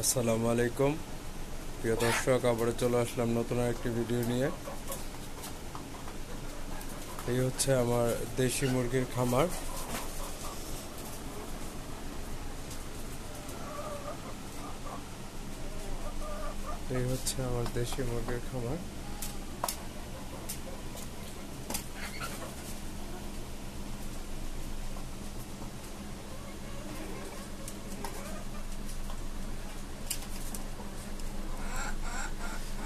আসসালামু আলাইকুম প্রিয় দর্শক, আবারও চলে আসলাম নতুন একটি ভিডিও নিয়ে। এই হচ্ছে আমার দেশি মুরগির খামার। এই হচ্ছে আমার দেশি মুরগির খামার।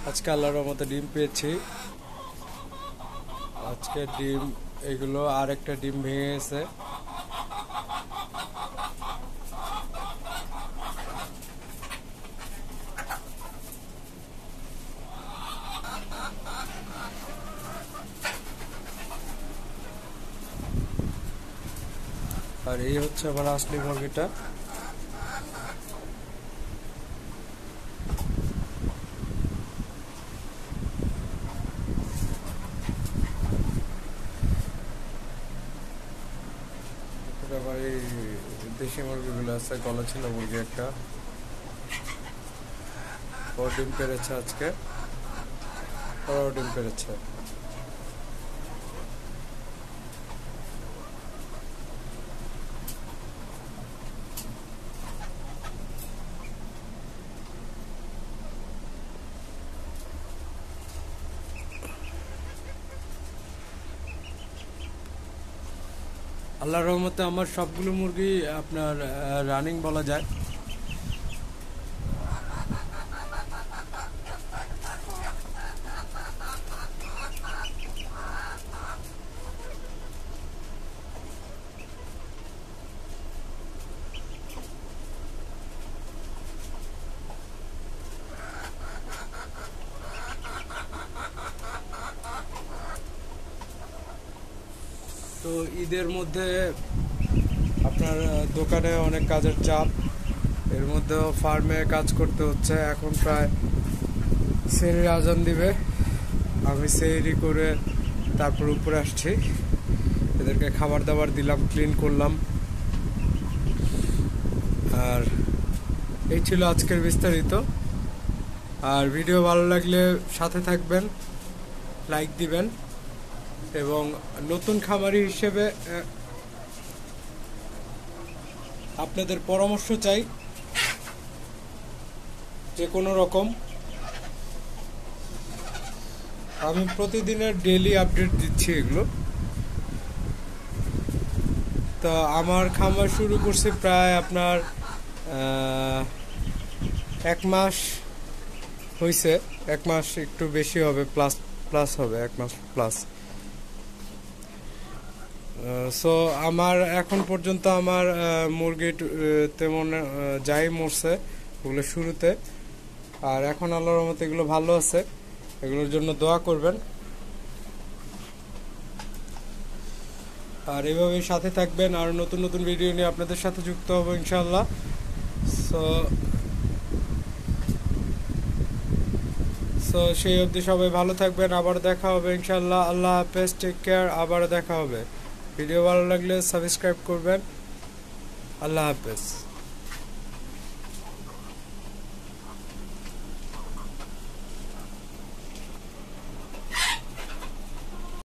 আজকে আল্লাহর রহমতে ডিম পেয়েছি। আজকে ডিম এগুলো আর একটা ডিম ভেঙে গেছে। আর এই হচ্ছে আমার আসলি মুরগিটা। আবার এই দেশি মুরগিগুলো আছে, গলা ছিল মুরগি একটা, ও ডিম পেরেছে আজকে, ওরাও ডিম পেরেছে। আল্লাহর রহমতে আমার সবগুলো মুরগি আপনার রানিং বলা যায়। তো ঈদের মধ্যে আপনার দোকানে অনেক কাজের চাপ, এর মধ্যেও ফার্মে কাজ করতে হচ্ছে। এখন প্রায় সেহরির আজান দিবে, আমি সেহরি করে তারপর উপরে আসছি। এদেরকে খাবার দাবার দিলাম, ক্লিন করলাম। আর এই ছিল আজকের বিস্তারিত। আর ভিডিও ভালো লাগলে সাথে থাকবেন, লাইক দিবেন, এবং নতুন খামারি হিসেবে আপনাদের পরামর্শ চাই যে কোনো রকম। আমি প্রতিদিনের ডেইলি আপডেট দিচ্ছি এগুলো। তো আমার খামার শুরু করছি প্রায় আপনার 1 মাস হয়েছে, 1 মাস একটু বেশি হবে, প্লাস হবে, 1 মাস প্লাস। সো আমার এখন পর্যন্ত আমার মুরগি তেমন যাই মরছে ওগুলো শুরুতে, আর এখন আল্লাহর রহমতে এগুলো ভালো আছে। এগুলোর জন্য দোয়া করবেন, আর এইভাবেই সাথে থাকবেন। আর নতুন নতুন ভিডিও নিয়ে আপনাদের সাথে যুক্ত হবো ইনশাআল্লাহ। সো সেই অবধি সবাই ভালো থাকবেন, আবার দেখা হবে ইনশাআল্লাহ। আল্লাহ হাফেজ, টেক কেয়ার, আবার দেখা হবে। ভিডিও ভালো লাগলে সাবস্ক্রাইব করবেন। আল্লাহ হাফেজ।